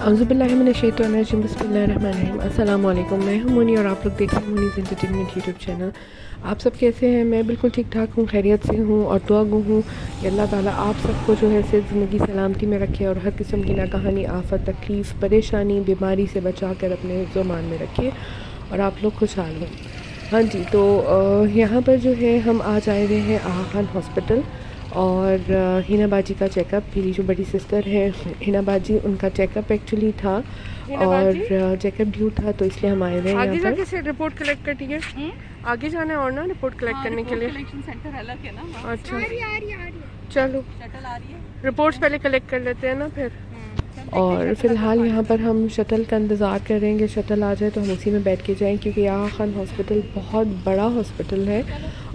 औज़ुबिल्लाहिमिनश्शैतानिर्रजीम बिस्मिल्लाहिर्रहमानिर्रहीम। अस्सलाम वालेकुम, मैं हूं मोनी और आप लोग देख रहे हैं मोनीज़ एंटरटेनमेंट यूट्यूब चैनल। आप सब कैसे हैं? मैं बिल्कुल ठीक ठाक हूँ, खैरियत से हूँ और दुआ गो हूँ कि अल्लाह ताला आप सबको जो है से ज़िंदगी सलामती में रखे और हर किस्म की नाकाहानी, आफत, तकलीफ़, परेशानी, बीमारी से बचा कर अपने हिफ्ज़-ओ-मान में रखे और आप लोग खुशहाल हों। हाँ जी, तो यहाँ पर जो है हम आज आए हुए हैं आगा खान हॉस्पिटल और हिना बाजी का चेकअप, मेरी जो बड़ी सिस्टर है हिना बाजी, उनका चेकअप एक्चुअली था हिना और बाजी चेकअप ड्यू था, तो इसलिए हम आए हुए हैं आगे यहाँ पर। जाके से रिपोर्ट कलेक्ट करनी है। आगे जाना है और ना रिपोर्ट कलेक्ट करने के लिए कलेक्शन सेंटर अलग है ना। अच्छा आ रही है। चलो शटल आ रही है। रिपोर्ट्स पहले कलेक्ट कर लेते हैं ना फिर। और फ़िलहाल यहाँ पर हम शटल का इंतज़ार करेंगे, शटल आ जाए तो हम उसी में बैठ के जाएँ, क्योंकि आगा खान हॉस्पिटल बहुत बड़ा हॉस्पिटल है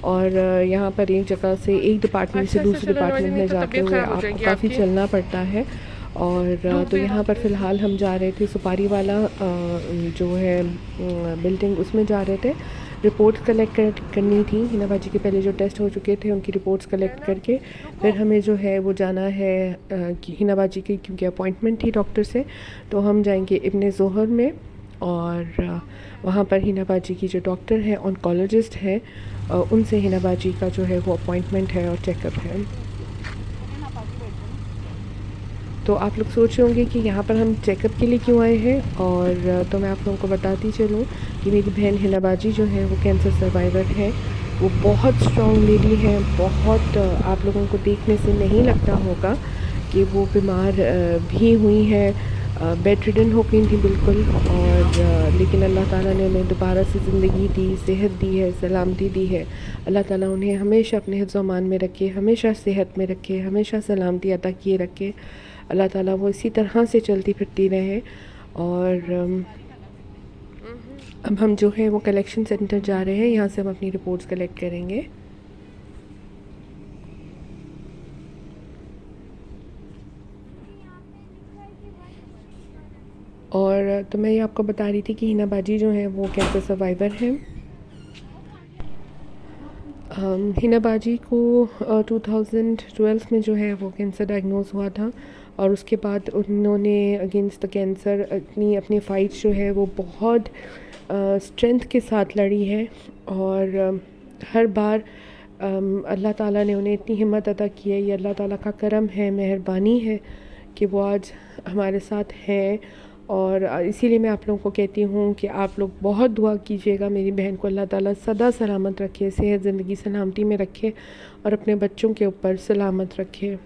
और यहाँ पर एक जगह से एक डिपार्टमेंट से दूसरे डिपार्टमेंट में जाते हुए आपको काफ़ी चलना पड़ता है। और तो यहाँ पर फ़िलहाल हम जा रहे थे सुपारी वाला जो है बिल्डिंग, उसमें जा रहे थे। रिपोर्ट्स कलेक्ट करनी थी, हिना बाजी के पहले जो टेस्ट हो चुके थे उनकी रिपोर्ट्स कलेक्ट करके फिर हमें जो है वो जाना है कि हिना बाजी की, क्योंकि अपॉइंटमेंट थी डॉक्टर से, तो हम जाएंगे इब्ने ज़ोहर में और वहाँ पर हिना बाजी की जो डॉक्टर है, ऑन्कोलॉजिस्ट है, उनसे हिना बाजी का जो है वो अपॉइंटमेंट है और चेकअप है। तो आप लोग सोच रहे होंगे कि यहाँ पर हम चेकअप के लिए क्यों आए हैं, और तो मैं आप लोगों को बताती चलूँ कि मेरी बहन हिना बाजी जो है वो कैंसर सर्वाइवर है। वो बहुत स्ट्रॉन्ग लेडी है, बहुत आप लोगों को देखने से नहीं लगता होगा कि वो बीमार भी हुई है, बेड रिडन हो गई थी बिल्कुल, और लेकिन अल्लाह ताला ने उन्हें दोबारा से ज़िंदगी दी, सेहत दी है, सलामती दी है। अल्लाह ताला उन्हें हमेशा अपने हिफ्ज़-ओ-मान में रखे, हमेशा सेहत में रखे, हमेशा सलामती अता किए रखे। अल्लाह ताला वो इसी तरह से चलती फिरती रहे। और अब हम जो है वो कलेक्शन सेंटर जा रहे हैं, यहाँ से हम अपनी रिपोर्ट्स कलेक्ट करेंगे। और तो मैं ये आपको बता रही थी कि हिना बाजी जो है वो कैंसर सर्वाइवर हैं। हिना बाजी को 2012 में जो है वो कैंसर डायग्नोज़ हुआ था और उसके बाद उन्होंने अगेंस्ट द कैंसर अपनी फ़ाइट जो है वो बहुत स्ट्रेंथ के साथ लड़ी है। और हर बार अल्लाह ताला ने उन्हें इतनी हिम्मत अता की है, ये अल्लाह ताला का करम है, मेहरबानी है कि वो आज हमारे साथ हैं। और इसीलिए मैं आप लोगों को कहती हूँ कि आप लोग बहुत दुआ कीजिएगा मेरी बहन को अल्लाह ताला सदा सलामत रखे, सेहत ज़िंदगी सलामती में रखे और अपने बच्चों के ऊपर सलामत रखे,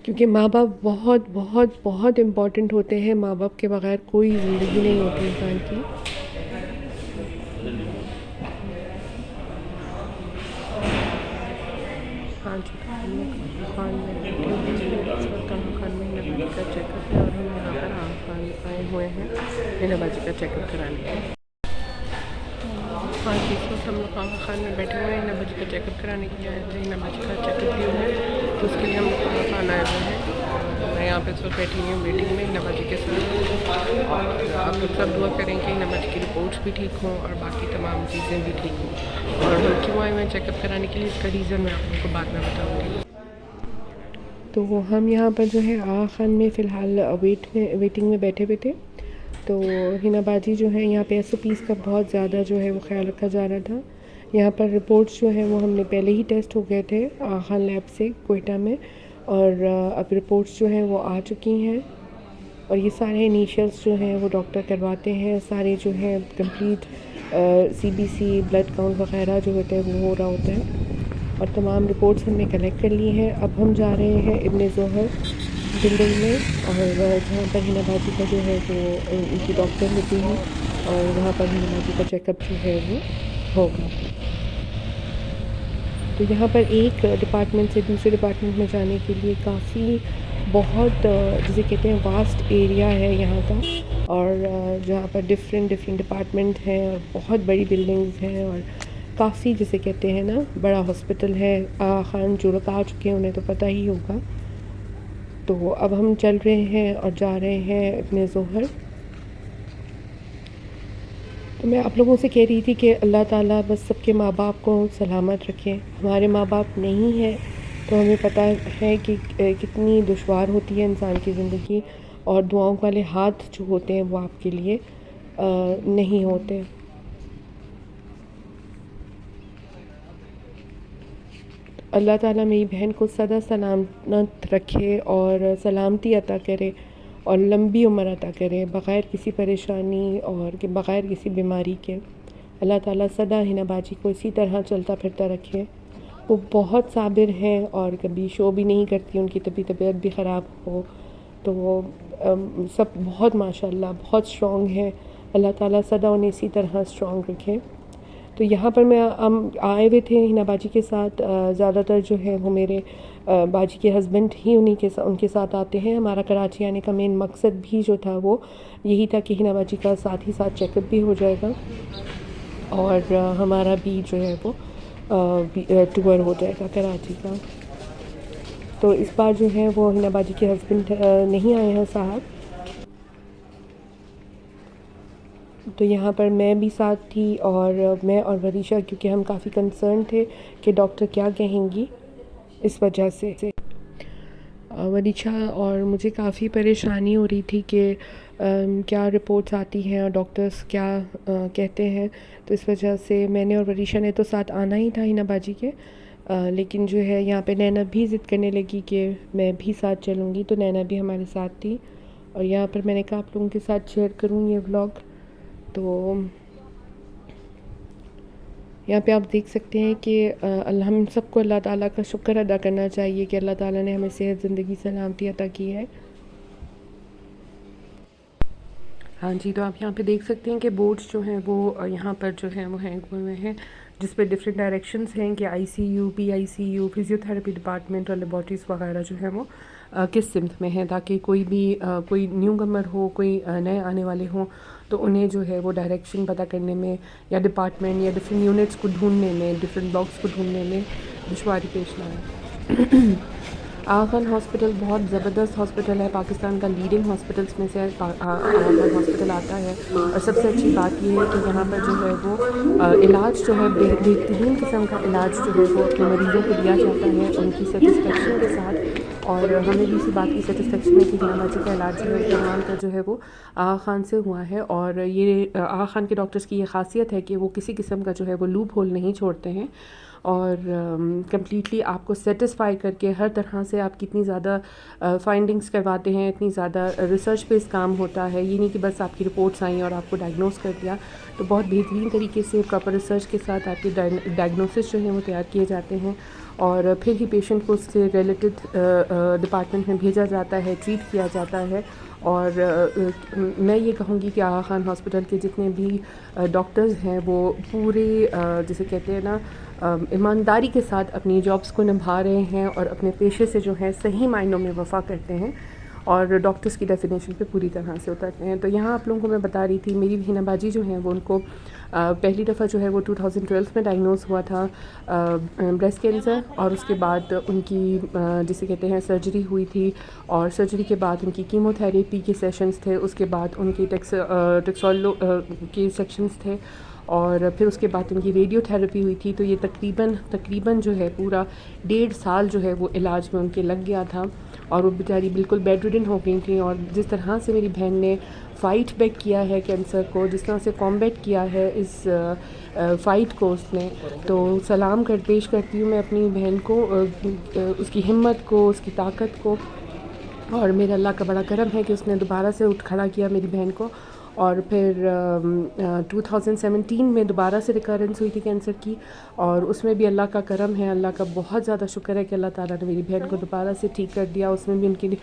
क्योंकि माँ बाप बहुत बहुत बहुत इम्पॉर्टेंट होते हैं। माँ बाप के बग़ैर कोई ज़िंदगी नहीं होती इंसान की। हाँ जी, खान में खान में हिना बाजी का चेकअप है और हम यहाँ पर खान आए हुए हैं हिना बाजी का चेकअप कराने के लिए। हाँ जी, इस वक्त हम लोग आगा खान में बैठे हुए हैं, हिना बाजी का चेकअप कराने के लिए आए थे। हिना बाजी का चेकअप भी है, तो उसके लिए हम लोग आगा खान आए हुए हैं। मैं यहाँ पे इस वक्त बैठी हुई हूँ वेटिंग में हिना बाजी के साथ। और आप लोग सब दुआ करें कि हिना बाजी की रिपोर्ट्स भी ठीक हों और बाकी तमाम चीज़ें भी ठीक हों। और हम क्यों आए हुए हैं चेकअप कराने के लिए, इसका रीज़न मैं आप लोगों को बाद में बताऊँगी। तो हम यहाँ पर जो है आगा खान में फ़िलहाल वेटिंग में बैठे हुए थे। तो हिना बाजी जो है यहाँ पे SOPs का बहुत ज़्यादा जो है वो ख्याल रखा जा रहा था। यहाँ पर रिपोर्ट्स जो है वो हमने पहले ही टेस्ट हो गए थे आगा खान लैब से कोयटा में, और अब रिपोर्ट्स जो हैं वो आ चुकी हैं। और ये सारे इनिशियल्स जो हैं वो डॉक्टर करवाते हैं, सारे जो हैं कंप्लीट CBC ब्लड काउंट वगैरह जो होते हैं वो हो रहा होता है और तमाम रिपोर्ट्स हमने कलेक्ट कर ली हैं। अब हम जा रहे हैं इब्ने ज़ोहर बिल्डिंग में, और जहाँ पर हिना बाजी का जो है वो उनकी डॉक्टर होती हैं और वहाँ पर हिना बाजी का चेकअप जो है वो होगा। तो यहाँ पर एक डिपार्टमेंट से दूसरे डिपार्टमेंट में जाने के लिए काफ़ी बहुत जिसे कहते हैं वास्ट एरिया है यहाँ का, और जहाँ पर डिफरेंट डिपार्टमेंट हैं और बहुत बड़ी बिल्डिंग्स हैं और काफ़ी जिसे कहते हैं ना बड़ा हॉस्पिटल है। आगा खान जो लोग आ चुके हैं उन्हें तो पता ही होगा। तो अब हम चल रहे हैं और जा रहे हैं इब्ने ज़ोहर। तो मैं आप लोगों से कह रही थी कि अल्लाह ताला बस सबके माँ बाप को सलामत रखे। हमारे माँ बाप नहीं हैं तो हमें पता है कि कितनी दुश्वार होती है इंसान की ज़िंदगी, और दुआओं वाले हाथ जो होते हैं वो आपके लिए नहीं होते। अल्लाह ताला मेरी बहन को सदा सलामत रखे और सलामती अता करे और लंबी उम्र अता करे बग़ैर किसी परेशानी और कि बग़ैर किसी बीमारी के। अल्लाह ताला सदा हिना बाजी को इसी तरह चलता फिरता रखे। वो बहुत साबिर हैं और कभी शो भी नहीं करती, उनकी तबीयत भी ख़राब हो तो वो सब बहुत माशाल्लाह बहुत स्ट्रॉन्ग है। अल्लाह ताला सदा उन्हें इसी तरह स्ट्रॉन्ग रखे। तो यहाँ पर हम आए हुए थे हिना बाजी के साथ। ज़्यादातर जो है वो मेरे बाजी के हस्बैंड ही उनके साथ आते हैं। हमारा कराची आने का मेन मकसद भी जो था वो यही था कि हिना बाजी का साथ ही साथ चेकअप भी हो जाएगा और हमारा भी जो है वो टूर हो जाएगा कराची का। तो इस बार जो है वो हिना बाजी के हस्बैंड नहीं आए हैं साहब, तो यहाँ पर मैं भी साथ थी और मैं और वरीशा, क्योंकि हम काफ़ी कंसर्न थे कि डॉक्टर क्या कहेंगी, इस वजह से वरीशा और मुझे काफ़ी परेशानी हो रही थी कि क्या रिपोर्ट्स आती हैं और डॉक्टर्स क्या कहते हैं। तो इस वजह से मैंने और वरीशा ने तो साथ आना ही था हिना बाजी के, लेकिन जो है यहाँ पे नैना भी ज़िद करने लगी कि मैं भी साथ चलूँगी, तो नैना भी हमारे साथ थी। और यहाँ पर मैंने कहा आप लोगों के साथ शेयर करूँ ये व्लॉग। तो यहाँ पे आप देख सकते हैं कि हम सबको अल्लाह ताला का शुक्र अदा करना चाहिए कि अल्लाह ताला ने हमें सेहत ज़िंदगी सलामती अता की है। हाँ जी, तो आप यहाँ पे देख सकते हैं कि बोर्ड्स जो हैं वो यहाँ पर जो हैं वो हैंग हुए हैं, जिस पे डिफरेंट डायरेक्शंस हैं कि ICU, PICU, फिज़ियोथेरेपी डिपार्टमेंट और लेबॉर्ट्रीज़ वगैरह जो है वो किस सिमत में है, ताकि कोई भी कोई न्यू कमर हो, कोई नए आने वाले हों, तो उन्हें जो है वो डायरेक्शन पता करने में या डिपार्टमेंट या डिफरेंट यूनिट्स को ढूंढने में, डिफरेंट ब्लॉक्स को ढूंढने में दुश्वारी पेश ना आए। आगा खान हॉस्पिटल बहुत ज़बरदस्त हॉस्पिटल है, पाकिस्तान का लीडिंग हॉस्पिटल्स में से आगा खान हॉस्पिटल आता है। और सबसे अच्छी बात यह है कि यहाँ पर जो है वो इलाज जो है बेहतरीन किस्म का इलाज जो है वो अपने मरीज़ों को दिया जाता है उनकी सेटिस्फेक्शन के साथ। और हमें भी इसी बात की सेटिस्फेक्शन है कि हिना बाजी का इलाज जो है इस्तेमाल का जो है वो आगा खान से हुआ है। और ये आगा खान के डॉक्टर्स की ये खासियत है कि वो किसी किस्म का जो है वो लूप होल नहीं छोड़ते हैं और कम्प्लीटली आपको सेटिस्फाई करके हर तरह से आप कितनी ज़्यादा फाइंडिंग्स करवाते हैं, इतनी ज़्यादा रिसर्च बेस्ड काम होता है। ये नहीं कि बस आपकी रिपोर्ट्स आई और आपको डायग्नोस कर दिया, तो बहुत बेहतरीन तरीके से प्रॉपर रिसर्च के साथ आपके डायग्नोसिस जो हैं वो तैयार किए जाते हैं और फिर ही पेशेंट को उससे रिलेटेड डिपार्टमेंट में भेजा जाता है, ट्रीट किया जाता है। और मैं ये कहूँगी कि आगा खान हॉस्पिटल के जितने भी डॉक्टर्स हैं वो पूरे जिसे कहते हैं ना ईमानदारी के साथ अपनी जॉब्स को निभा रहे हैं और अपने पेशे से जो है सही मायनों में वफ़ा करते हैं और डॉक्टर्स की डेफिनेशन पे पूरी तरह से उतरते हैं। तो यहाँ आप लोगों को मैं बता रही थी, मेरी हिना बाजी जो हैं वो उनको पहली दफ़ा जो है वो 2012 में डायग्नोस हुआ था ब्रेस्ट कैंसर, और उसके बाद उनकी जिसे कहते हैं सर्जरी हुई थी और सर्जरी के बाद उनकी कीमोथेरेपी के सेशंस थे, उसके बाद उनकी टेक्सोलो के सेक्शंस थे और फिर उसके बाद उनकी रेडियोथेरेपी हुई थी। तो ये तकरीबन जो है पूरा 1.5 साल जो है वो इलाज में उनके लग गया था और वो बेचारी बिल्कुल बेड रिडन हो गई थी। और जिस तरह से मेरी बहन ने फ़ाइट बैक किया है कैंसर को, जिस तरह से कॉम्बैट किया है इस फ़ाइट को उसने, तो सलाम पेश करती हूँ मैं अपनी बहन को, उसकी हिम्मत को, उसकी ताकत को। और मेरे अल्लाह का बड़ा करम है कि उसने दोबारा से उठ खड़ा किया मेरी बहन को। और फिर 2017 में दोबारा से रिकरेंस हुई थी कैंसर की और उसमें भी अल्लाह का करम है, अल्लाह का बहुत ज़्यादा शुक्र है कि अल्लाह ताला ने मेरी बहन को दोबारा से ठीक कर दिया। उसमें भी उनकी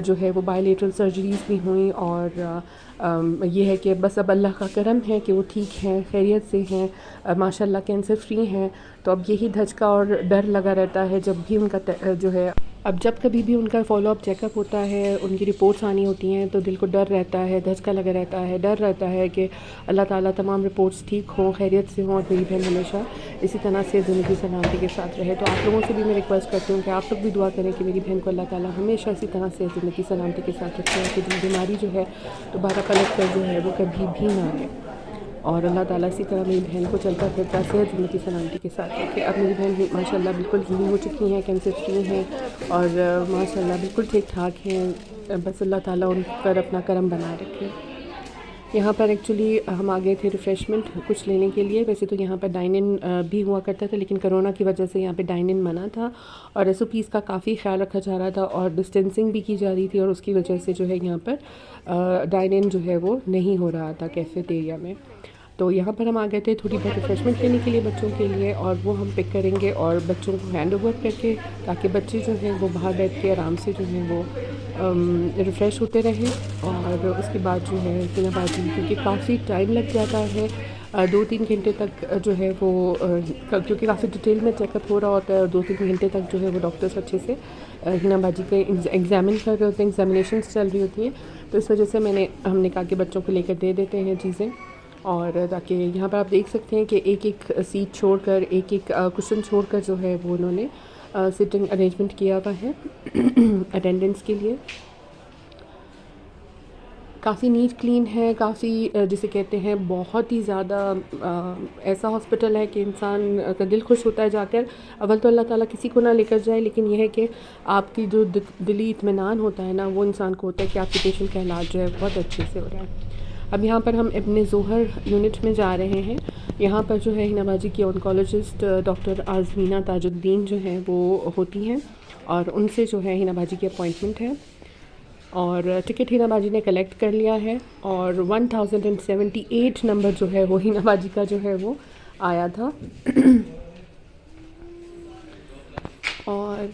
जो है वो बायलेटरल सर्जरीज़ भी हुई और ये है कि बस अब अल्लाह का करम है कि वो ठीक हैं, खैरियत से हैं, माशाल्लाह कैंसर फ्री हैं। तो अब यही धचका और डर लगा रहता है जब भी उनका जो है, अब जब कभी भी उनका फॉलोअप चेकअप होता है, उनकी रिपोर्ट्स आनी होती हैं, तो दिल को डर रहता है, धचका लगा रहता है, डर रहता है कि अल्लाह ताला तमाम रिपोर्ट्स ठीक हों, खैरियत से हों और मेरी बहन हमेशा इसी तरह से ज़िंदगी सलामती के साथ रहे। तो आप लोगों से भी मैं रिक्वेस्ट करती हूँ कि आप लोग भी दुआ करें कि मेरी बहन को अल्लाह ताला हमेशा इसी तरह से ज़िंदगी सलामती के साथ रखे, कि बीमारी जो है दोबारा पलट कर जो है वो कभी भी ना आए। और अल्लाह ताला इसी तरह मेरी बहन को चलता फिरता सेहत ज़िंदगी सलामती के साथ रखे। अब मेरी बहन माशाल्लाह बिल्कुल हील हो चुकी हैं, कैंसर फ्री हैं और माशाल्लाह बिल्कुल ठीक ठाक हैं। बस अल्लाह ताला उन पर अपना करम बना रखे। यहाँ पर एक्चुअली हम आ गए थे रिफ़्रेशमेंट कुछ लेने के लिए। वैसे तो यहाँ पर डाइन इन भी हुआ करता था, लेकिन कोरोना की वजह से यहाँ पे डाइन इन मना था और SOPs का काफ़ी ख्याल रखा जा रहा था और डिस्टेंसिंग भी की जा रही थी और उसकी वजह से जो है यहाँ पर डाइन इन जो है वो नहीं हो रहा था कैफ़ेटेरिया में। तो यहाँ पर हम आ गए थे थोड़ी बहुत रिफ़्रेशमेंट लेने के लिए बच्चों के लिए, और वो हम पिक करेंगे और बच्चों को हैंड ओवर करके, ताकि बच्चे जो हैं वो बाहर बैठ के आराम से जो है वो रिफ़्रेश होते रहें। और उसके बाद जो है बिना बाजी, क्योंकि काफ़ी टाइम लग जाता है 2-3 घंटे तक जो है वो क्योंकि काफ़ी डिटेल में चेकअप हो रहा होता है और 2-3 घंटे तक जो है वो डॉक्टर्स अच्छे से हिना बाजी के एग्ज़ामिन कर रहे होते हैं, एग्जामिनेशंस चल रही होती हैं। तो इस वजह से हमने कहा कि बच्चों को लेकर दे देते हैं चीज़ें, और ताकि यहाँ पर आप देख सकते हैं कि एक सीट छोड़कर, एक कुशन छोड़कर जो है वो उन्होंने सिटिंग अरेंजमेंट किया हुआ है अटेंडेंट्स के लिए। काफ़ी नीट क्लीन है, काफ़ी जिसे कहते हैं बहुत ही ज़्यादा ऐसा हॉस्पिटल है कि इंसान का दिल खुश होता है जाकर। अव्वल तो अल्लाह ताला किसी को ना लेकर जाए, लेकिन यह है कि आपकी जो दिली इत्मीनान होता है ना, वो इंसान को होता है कि आपके पेशेंट का इलाज जो है बहुत अच्छे से हो रहा है। अब यहाँ पर हम इब्न ज़ोहर यूनिट में जा रहे हैं। यहाँ पर जो है हिना बाजी की ऑन्कोलॉजिस्ट डॉक्टर आज़मीना ताजुद्दीन जो हैं वो होती हैं, और उनसे जो है हिना बाजी की अपॉइंटमेंट है। और टिकट हिना बाजी ने कलेक्ट कर लिया है और 1078 नंबर जो है वो हिना बाजी का जो है वो आया था। और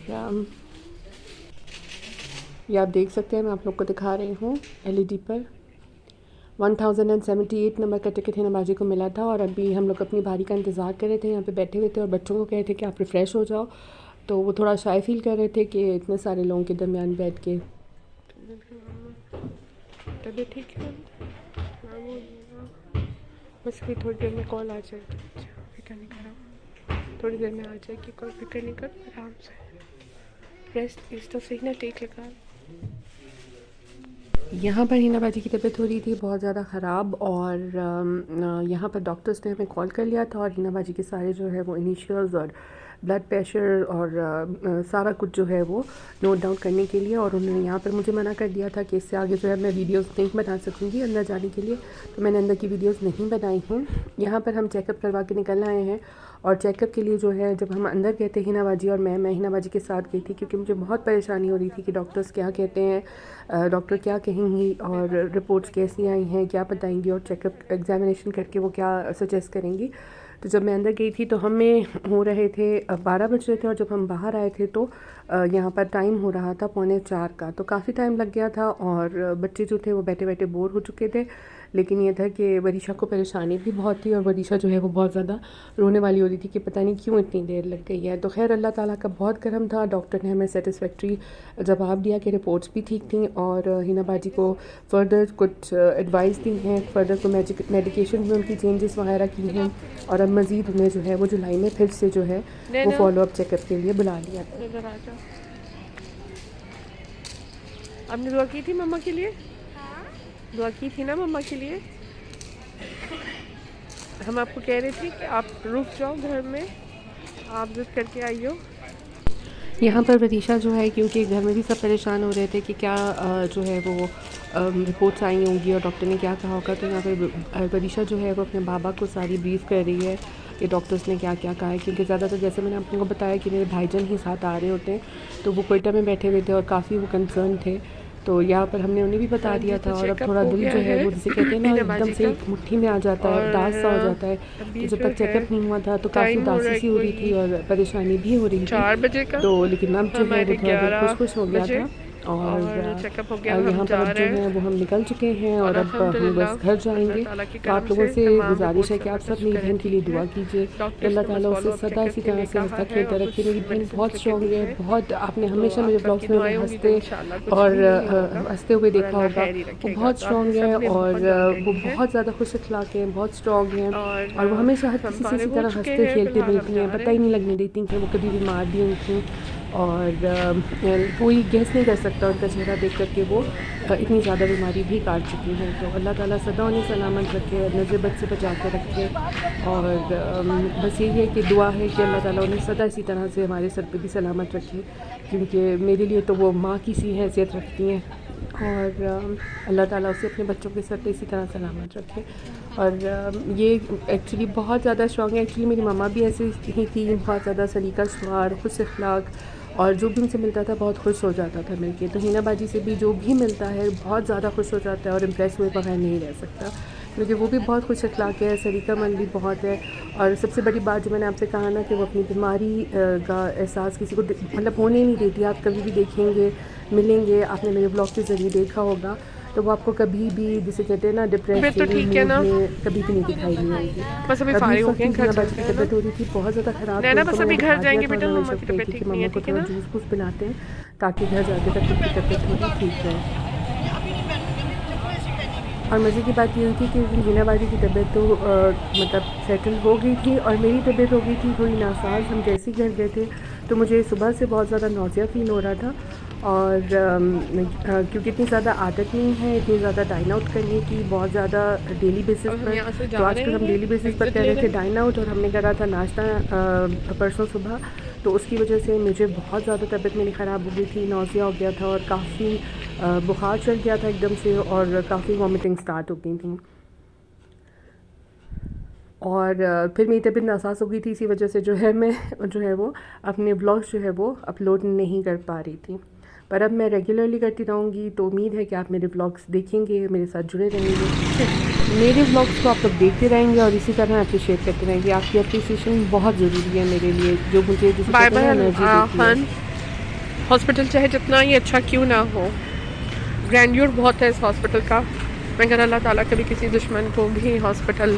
ये आप देख सकते हैं, मैं आप लोग को दिखा रही हूँ LED पर 1078 नंबर का टिकट हिना बाजी को मिला था। और अभी हम लोग अपनी बारी का इंतज़ार कर रहे थे, यहाँ पे बैठे हुए थे और बच्चों को कह रहे थे कि आप रिफ़्रेश हो जाओ। तो वो थोड़ा शाय फील कर रहे थे कि इतने सारे लोगों के दरमियान बैठ के। तबीयत ठीक है, बस अभी थोड़ी देर में कॉल आ जाएगी। फिक्र नहीं करो, थोड़ी देर में आ जाएगी कॉल, फिक्र नहीं करो, आराम से रेस्ट। इस तो सही ना, टेक लगा। यहाँ पर हिना बाजी की तबीयत हो रही थी बहुत ज़्यादा ख़राब, और यहाँ पर डॉक्टर्स ने हमें कॉल कर लिया था और हिना बाजी के सारे जो है वो इनिशियल्स और ब्लड प्रेशर और सारा कुछ जो है वो नोट डाउन करने के लिए। और उन्होंने यहाँ पर मुझे मना कर दिया था कि इससे आगे जो है मैं वीडियोस नहीं बना सकूँगी अंदर जाने के लिए, तो मैंने अंदर की वीडियोस नहीं बनाई हैं। यहाँ पर हम चेकअप करवा के निकल आए हैं, और चेकअप के लिए जो है जब हम अंदर गए थे हिना बाजी और मैं हिना बाजी के साथ गई थी, क्योंकि मुझे बहुत परेशानी हो रही थी कि डॉक्टर्स क्या कहते हैं, डॉक्टर क्या कहेंगी और रिपोर्ट्स कैसी आई हैं, क्या बताएंगी, और चेकअप एग्जामिनेशन करके वो क्या सजेस्ट करेंगी। तो जब मैं अंदर गई थी तो हमें हो रहे थे 12 बज रहे थे, और जब हम बाहर आए थे तो यहाँ पर टाइम हो रहा था 3:45 का। तो काफ़ी टाइम लग गया था और बच्चे जो थे वो बैठे बैठे बोर हो चुके थे। लेकिन ये था कि वरीशा को परेशानी भी बहुत थी, और वरीशा जो है वो बहुत ज़्यादा रोने वाली हो रही थी कि पता नहीं क्यों इतनी देर लग गई है। तो खैर अल्लाह ताला का बहुत करम था, डॉक्टर ने हमें सेटिस्फैक्ट्री जवाब दिया कि रिपोर्ट्स भी ठीक थी, और हिना बाजी को फ़र्दर कुछ एडवाइस दी हैं, फ़र्दर को मेडिकेशन में उनकी चेंजेस वगैरह की हैं, और अब मज़ीद उन्हें जो है वो जुलाई में फिर से जो है वो फॉलोअप चेकअप के लिए बुला लिया। आपने दुआ की थी मम्मा के लिए? दुआ की थी ना मम्मा के लिए? हम आपको कह रहे थे कि आप रुक जाओ घर में, आप जिद करके आइयो। यहाँ पर वरीशा जो है, क्योंकि घर में भी सब परेशान हो रहे थे कि क्या जो है वो रिपोर्ट्स आई होंगी और डॉक्टर ने क्या कहा होगा, तो यहाँ पे वरीशा जो है वो अपने बाबा को सारी ब्रीफ कर रही है कि डॉक्टर्स ने क्या क्या कहा है। क्योंकि ज़्यादातर जैसे मैंने आपको बताया कि मेरे भाईजान ही साथ आ रहे होते हैं, तो वो कोयटा में बैठे हुए थे और काफ़ी वो कंसर्न थे। तो यहाँ पर हमने उन्हें भी बता दिया था, और अब थोड़ा दिल जो है वो जिसे कहते हैं ना एकदम से एक मुट्ठी में आ जाता है, उदास सा हो जाता है। तो जब तक चेकअप नहीं हुआ था तो काफ़ी उदासी सी हो रही थी और परेशानी भी हो रही थी 4 बजे का। तो लेकिन अब जो है वो थोड़ा खुश हो गया था, और चेकअप हो गया। यहाँ पर अब जो है वो हम निकल चुके हैं और अब हम बस घर जाएंगे। तो आप लोगों से गुजारिश है कि आप सब मेरी बहन के लिए दुआ कीजिए, अल्लाह ताला उसे सदा इसी तरह से हंसता खेलता रखे। मेरी बहन बहुत स्ट्रॉन्ग है, बहुत आपने हमेशा मेरे ब्लॉग्स में हंसते हुए देखा होगा। वो बहुत स्ट्रॉन्ग है और वो बहुत ज़्यादा खुश अखलाक हैं, बहुत स्ट्रॉन्ग हैं, और वो हमेशा हर किसी से इसी तरह हंसते खेलते मिलती हैं, पता ही नहीं लगने देती कि वो कभी बीमार भी हुई थी। और कोई गेस नहीं कर सकता उनका चेहरा देख कर के वो इतनी ज़्यादा बीमारी भी काट चुकी हैं। तो अल्लाह ताला सदा उन्हें सलामत रखे, नज़र बद से बचा के रखे। और बस यही है कि दुआ है कि अल्लाह ताला उन्हें सदा इसी तरह से हमारे सर पे भी सलामत रखे, क्योंकि मेरे लिए तो वो माँ की सी हैसियत रखती हैं। और अल्लाह ताला उसे अपने बच्चों के सर पे इसी तरह सलामत रखे। और ये एक्चुअली बहुत ज़्यादा स्ट्रॉन्ग है। एक्चुअली मेरी मम्मा भी ऐसी ही थी, बहुत ज़्यादा सलीका सवार, खुश अखलाक, और जो भी उनसे मिलता था बहुत खुश हो जाता था मिलके। तो हिना बाजी से भी जो भी मिलता है बहुत ज़्यादा खुश हो जाता है और इम्प्रेस हुए बगैर नहीं रह सकता, क्योंकि वो भी बहुत खुश अखलाक है, सलीकामंद भी बहुत है। और सबसे बड़ी बात जो मैंने आपसे कहा ना कि वो अपनी बीमारी का एहसास किसी को मतलब होने नहीं देती। आप कभी भी देखेंगे, मिलेंगे, आपने मेरे ब्लॉग के ज़रिए देखा होगा, तो वो आपको कभी भी, जिसे कहते हैं ना, डिप्रेस तो ठीक है ना, कभी भी नहीं दिखाई नहीं होगी। बस अभी फारिग हो गए, घर चलते हैं ना। तबीयत हो रही थी बहुत ज़्यादा ख़राब। नैना बस तो अभी मैंने घर बता जाएंगे दिया था, बेटा, उन्होंने मम्मा की कही तबीयत थी ठीक कि नहीं है, मम्मा को ठीक है थोड़ा ना। जूस वूस पिलाते हैं ताकि घर जाके तक उनकी तबीयत थोड़ी ठीक रहे। और मज़े की बात ये हुई थी कि हिना बाजी की तबीयत तो मतलब सेटल हो गई थी, और मेरी तबीयत हो गई थी थोड़ी नासाज। हम जैसे ही घर गए थे तो मुझे सुबह से बहुत ज़्यादा नौज़िया फ़ील हो रहा था। और क्योंकि इतनी ज़्यादा आदत नहीं है इतनी ज़्यादा डाइन आउट करने की, बहुत ज़्यादा डेली बेसिस अब हम पर। यहाँ से तो जा आजकल रहे हम हैं, डेली बेसिस पर एग्जिट कर ले रहे रहे थे हैं। डाइन आउट, और हमने करा था नाश्ता परसों सुबह। तो उसकी वजह से मुझे बहुत ज़्यादा तबीयत मेरी ख़राब हो गई थी, नौज़िया हो गया था, और काफ़ी बुखार चढ़ गया था एकदम से, और काफ़ी वॉमिटिंग स्टार्ट हो गई थी। और फिर मेरी तबीयत नासाज हो गई थी, इसी वजह से जो है मैं जो है वो अपने व्लॉग्स जो है वो अपलोड नहीं कर पा रही थी। पर अब मैं रेगुलरली करती रहूँगी, तो उम्मीद है कि आप मेरे व्लॉग्स देखेंगे, मेरे साथ जुड़े रहेंगे। मेरे व्लॉग्स को आप लोग देखते रहेंगे और इसी तरह अप्रिशिएट करते रहेंगे। आपकी अप्रिसिएशन बहुत ज़रूरी है मेरे लिए, जो मुझे जिसे बाय कहते हैं बाय एनर्जी देती है। खान। हॉस्पिटल चाहे जितना ही अच्छा क्यों ना हो, ग्रैंड्योर बहुत है इस हॉस्पिटल का। मैं अगर अल्लाह ताला कभी किसी दुश्मन को भी हॉस्पिटल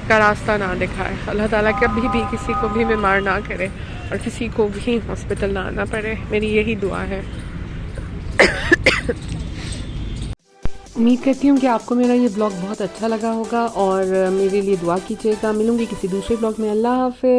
का रास्ता ना दिखाए, अल्लाह ताला कभी भी किसी को भी बीमार ना करे और किसी को भी हॉस्पिटल ना आना पड़े, मेरी यही दुआ है। उम्मीद करती हूँ कि आपको मेरा ये ब्लॉग बहुत अच्छा लगा होगा, और मेरे लिए दुआ कीजिएगा। मिलूँगी किसी दूसरे ब्लॉग में। अल्लाह हाफ़िज़।